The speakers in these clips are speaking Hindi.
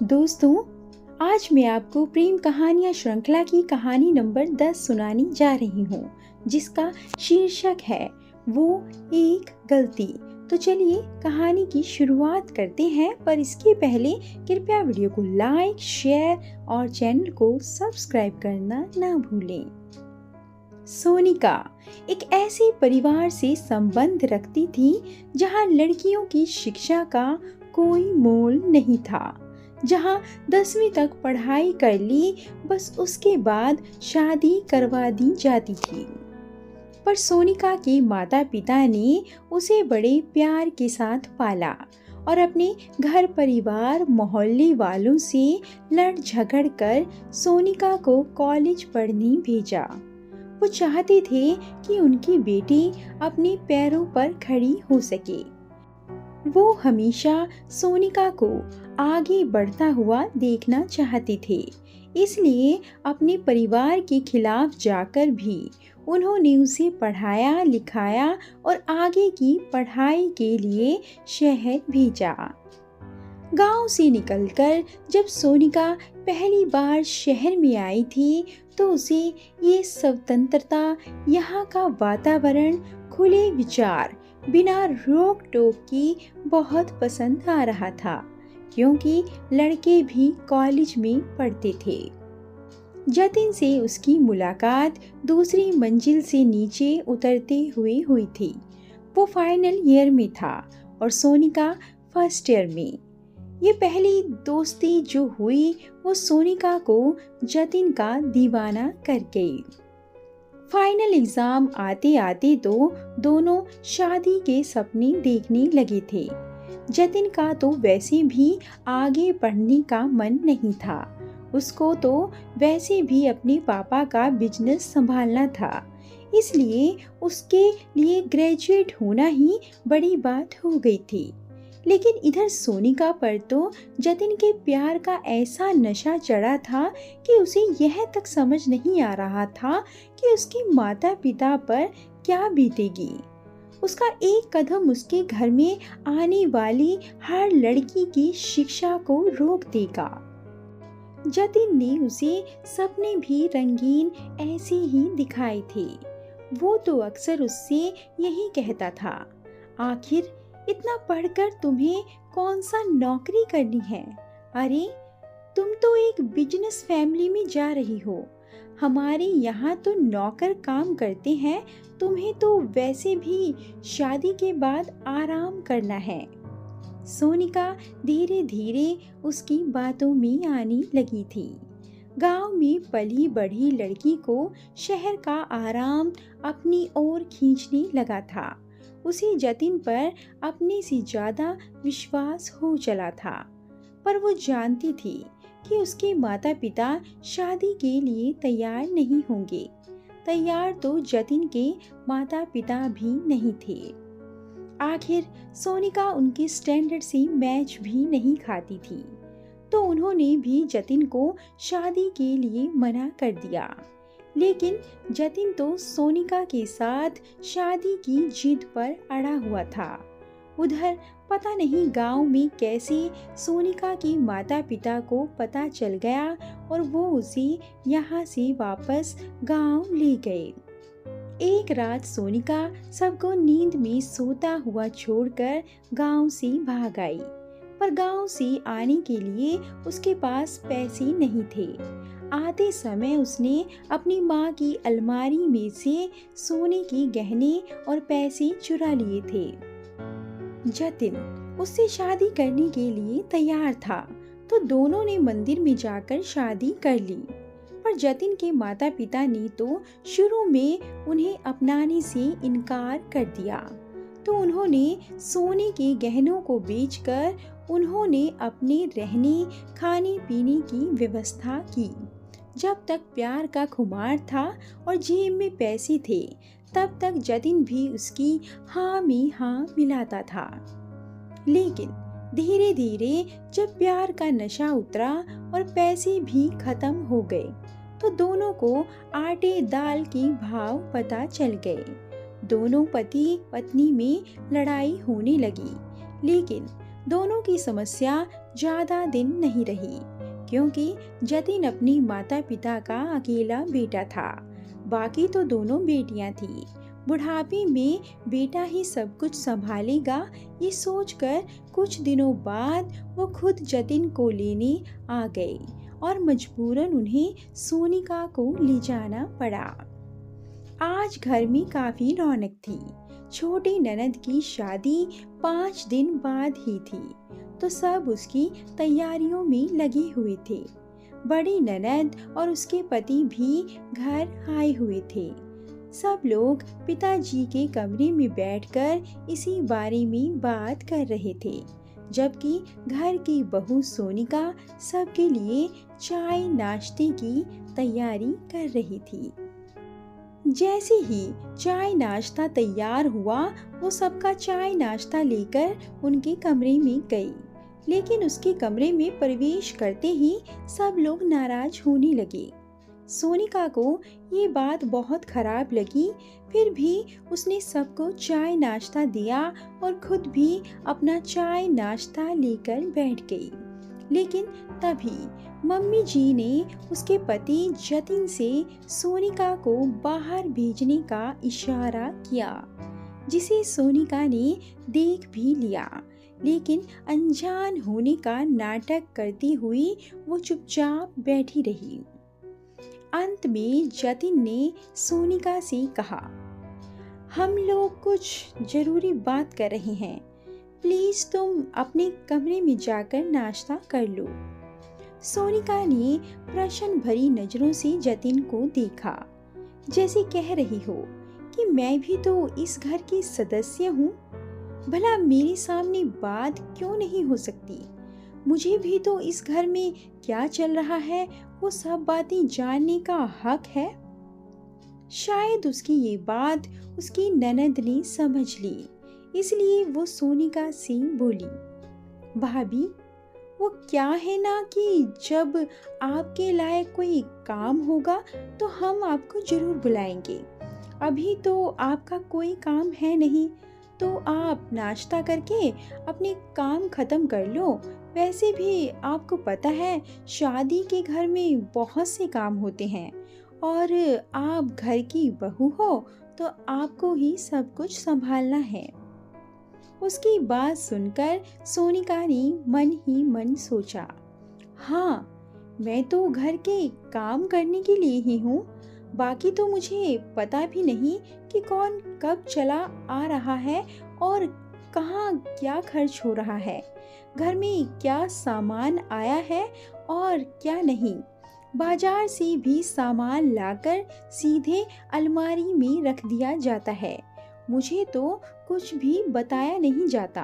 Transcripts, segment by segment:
दोस्तों, आज मैं आपको प्रेम कहानियाँ श्रृंखला की कहानी नंबर 10 सुनाने जा रही हूँ, जिसका शीर्षक है वो एक गलती। तो चलिए कहानी की शुरुआत करते हैं, पर इसके पहले कृपया वीडियो को लाइक, शेयर और चैनल को सब्सक्राइब करना ना भूलें। सोनिका एक ऐसे परिवार से संबंध रखती थी जहाँ लड़कियों की शिक्षा का कोई मोल नहीं था, जहाँ 10वीं तक पढ़ाई कर ली, बस उसके बाद शादी करवा दी जाती थी। पर सोनिका के माता पिता ने उसे बड़े प्यार के साथ पाला और अपने घर परिवार मोहल्ले वालों से लड़ झगड़ कर सोनिका को कॉलेज पढ़ने भेजा। वो चाहते थे कि उनकी बेटी अपने पैरों पर खड़ी हो सके। वो हमेशा सोनिका को आगे बढ़ता हुआ देखना चाहते थे, इसलिए अपने परिवार के खिलाफ जाकर भी उन्होंने उसे पढ़ाया लिखाया और आगे की पढ़ाई के लिए शहर भेजा। गांव से निकलकर जब सोनिका पहली बार शहर में आई थी तो उसे ये स्वतंत्रता, यहाँ का वातावरण, खुले विचार, बिना रोक टोक की बहुत पसंद आ रहा था, क्योंकि लड़के भी कॉलेज में पढ़ते थे। जतिन से उसकी मुलाकात दूसरी मंजिल से नीचे उतरते हुए हुई थी। वो फाइनल ईयर में था और सोनिका फर्स्ट ईयर में। ये पहली दोस्ती जो हुई वो सोनिका को जतिन का दीवाना कर गई। फाइनल एग्जाम आते आते तो दोनों शादी के सपने देखने लगे थे। जतिन का तो वैसे भी आगे पढ़ने का मन नहीं था, उसको तो वैसे भी अपने पापा का बिजनेस संभालना था, इसलिए उसके लिए ग्रेजुएट होना ही बड़ी बात हो गई थी। लेकिन इधर सोनिका पर तो जतिन के प्यार का ऐसा नशा चढ़ा था कि उसे यह तक समझ नहीं आ रहा था कि उसके माता पिता पर क्या बीतेगी। उसका एक कदम उसके घर में आने वाली हर लड़की की शिक्षा को रोक देगा। जतिन ने उसे सपने भी रंगीन ऐसे ही दिखाए थे। वो तो अक्सर उससे यही कहता था, आखिर इतना पढ़कर तुम्हें कौन सा नौकरी करनी है? अरे तुम तो एक बिजनेस फैमिली में जा रही हो, हमारे यहाँ तो नौकर काम करते हैं, तुम्हें तो वैसे भी शादी के बाद आराम करना है। सोनिका धीरे धीरे उसकी बातों में आने लगी थी। गांव में पली बढ़ी लड़की को शहर का आराम अपनी ओर खींचने लगा था। उसे जतिन पर अपने से ज्यादा विश्वास हो चला था, पर वो जानती थी कि उसके माता पिता शादी के लिए तैयार नहीं होंगे। तैयार तो जतिन के माता पिता भी नहीं थे। आखिर सोनिका उनके स्टैंडर्ड से मैच भी नहीं खाती थी, तो उन्होंने भी जतिन को शादी के लिए मना कर दिया। लेकिन जतिन तो सोनिका के साथ शादी की जिद पर अड़ा हुआ था। उधर पता नहीं गांव में कैसे सोनिका के माता पिता को पता चल गया और वो उसे यहाँ से वापस गांव ले गए। एक रात सोनिका सबको नींद में सोता हुआ छोड़कर गांव से भाग आई, पर गांव से आने के लिए उसके पास पैसे नहीं थे। आते समय उसने अपनी माँ की अलमारी में से सोने के गहने और पैसे चुरा लिए थे। जतिन उससे शादी करने के लिए तैयार था, तो दोनों ने मंदिर में जाकर शादी कर ली। पर जतिन के माता पिता ने तो शुरू में उन्हें अपनाने से इनकार कर दिया, तो उन्होंने सोने के गहनों को बेचकर उन्होंने अपने रहने खाने पीने की व्यवस्था की। जब तक प्यार का खुमार था और जेब में पैसे थे, तब तक जतिन भी उसकी हाँ में हाँ मिलाता था। लेकिन धीरे धीरे जब प्यार का नशा उतरा और पैसे भी खत्म हो गए, तो दोनों को आटे दाल के भाव पता चल गए। दोनों पति पत्नी में लड़ाई होने लगी, लेकिन दोनों की समस्या ज़्यादा दिन नहीं रही, क्योंकि जतिन अपनी माता पिता का अकेला बेटा था। बाकी तो दोनों बेटियां थीं। बुढ़ापे में बेटा ही सब कुछ संभालेगा, ये सोचकर कुछ दिनों बाद वो खुद जतिन को लेने आ गए और मजबूरन उन्हें सोनिका को ले जाना पड़ा। आज घर में काफी रौनक थी। छोटी ननद की शादी 5 दिन बाद ही थी, तो सब उसकी तैयारियों में लगे हुए थे। बड़ी ननद और उसके पति भी घर आए हुए थे। सब लोग पिताजी के कमरे में बैठकर इसी बारे में बात कर रहे थे, जबकि घर की बहू सोनिका सबके लिए चाय नाश्ते की तैयारी कर रही थी। जैसे ही चाय नाश्ता तैयार हुआ, वो सबका चाय नाश्ता लेकर उनके कमरे में गई। लेकिन उसके कमरे में प्रवेश करते ही सब लोग नाराज होने लगे। सोनिका को ये बात बहुत खराब लगी, फिर भी उसने सबको चाय नाश्ता दिया और खुद भी अपना चाय नाश्ता लेकर बैठ गई। लेकिन तभी मम्मी जी ने उसके पति जतिन से सोनिका को बाहर भेजने का इशारा किया, जिसे सोनिका ने देख भी लिया। लेकिन अनजान होने का नाटक करती हुई वो चुपचाप बैठी रही। अंत में जतिन ने सोनिका से कहा, हम लोग कुछ जरूरी बात कर रहे हैं, प्लीज तुम अपने कमरे में जाकर नाश्ता कर लो। सोनिका ने प्रश्न भरी नजरों से जतिन को देखा, जैसे कह रही हो कि मैं भी तो इस घर की सदस्य हूँ, भला मेरे सामने बात क्यों नहीं हो सकती? मुझे भी तो इस घर में क्या चल रहा है वो सब बातें जानने का हक है। शायद उसकी ये बात उसकी ननद ने समझ ली, इसलिए वो सोनिका से बोली, भाभी वो क्या है ना कि जब आपके लायक कोई काम होगा तो हम आपको जरूर बुलाएंगे। अभी तो आपका कोई काम है नहीं, तो आप नाश्ता करके अपने काम खत्म कर लो। वैसे भी आपको पता है शादी के घर में बहुत से काम होते हैं और आप घर की बहू हो तो आपको ही सब कुछ संभालना है। उसकी बात सुनकर सोनिका ने मन ही मन सोचा, हाँ मैं तो घर के काम करने के लिए ही हूँ, बाकी तो मुझे पता भी नहीं कि कौन कब चला आ रहा है और कहाँ क्या खर्च हो रहा है, घर में क्या सामान आया है और क्या नहीं। बाजार से भी सामान लाकर सीधे अलमारी में रख दिया जाता है, मुझे तो कुछ भी बताया नहीं जाता।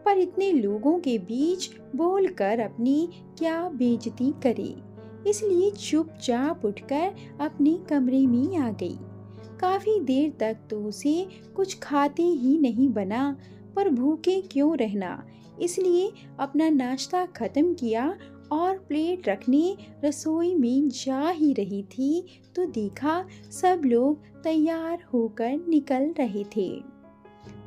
पर इतने लोगों के बीच बोलकर अपनी क्या बेइज्जती करे, इसलिए चुपचाप उठकर अपने कमरे में आ गई। काफी देर तक तो उसे कुछ खाते ही नहीं बना, पर भूखे क्यों रहना, इसलिए अपना नाश्ता खत्म किया और प्लेट रखने रसोई में जा ही रही थी तो देखा सब लोग तैयार होकर निकल रहे थे।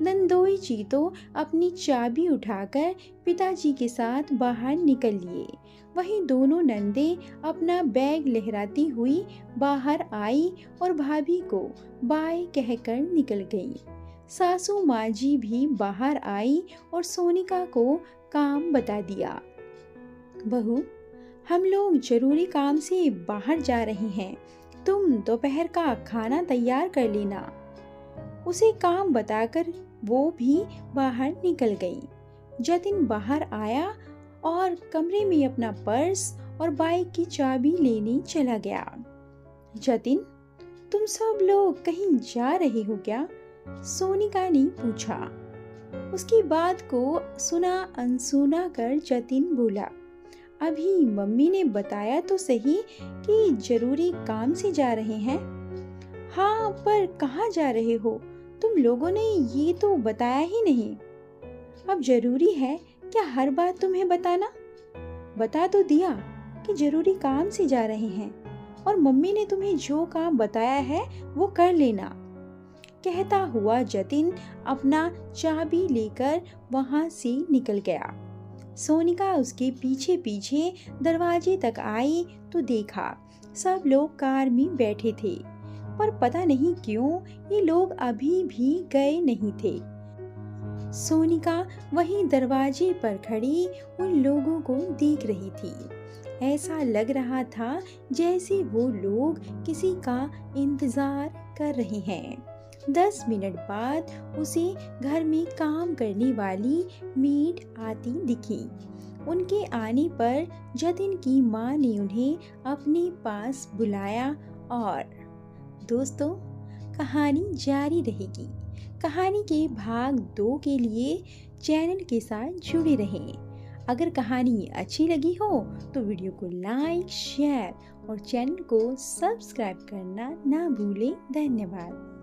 नंदोई जी तो अपनी चाबी उठाकर पिताजी के साथ बाहर निकल लिए। वहीं दोनों नंदे अपना बैग लहराती हुई बाहर आई और भाभी को बाय कहकर निकल गई। सासू माँ जी भी बाहर आई और सोनिका को काम बता दिया। बहू, हम लोग जरूरी काम से बाहर जा रहे हैं, तुम दोपहर का खाना तैयार कर लेना। उसे काम बताकर वो भी बाहर निकल गई। जतिन बाहर आया और कमरे में अपना पर्स और बाइक की चाबी लेने चला गया। जतिन, तुम सब लोग कहीं जा रहे हो क्या? सोनिका ने पूछा। उसकी बात को सुना अनसुना कर जतिन बोला, अभी मम्मी ने बताया तो सही कि जरूरी काम से जा रहे हैं। हाँ, पर कहाँ जा रहे हो? तुम लोगों ने ये तो बताया ही नहीं। अब जरूरी है क्या हर बात तुम्हें बताना? बता तो दिया कि जरूरी काम से जा रहे हैं और मम्मी ने तुम्हें जो काम बताया है वो कर लेना। कहता हुआ जतिन अपना चाबी लेकर वहां से निकल गया। सोनिका उसके पीछे पीछे दरवाजे तक आई तो देखा सब लोग कार में बैठे थे, पर पता नहीं क्यों ये लोग अभी भी गए नहीं थे। सोनिका वहीं दरवाजे पर खड़ी उन लोगों को देख रही थी। ऐसा लग रहा था जैसे वो लोग किसी का इंतजार कर रहे हैं। 10 मिनट बाद उसे घर में काम करने वाली मेड आती दिखी। उनके आने पर जतिन की माँ ने उन्हें अपने पास बुलाया और दोस्तों, कहानी जारी रहेगी। कहानी के भाग 2 के लिए चैनल के साथ जुड़े रहें। अगर कहानी अच्छी लगी हो तो वीडियो को लाइक, शेयर और चैनल को सब्सक्राइब करना ना भूलें। धन्यवाद।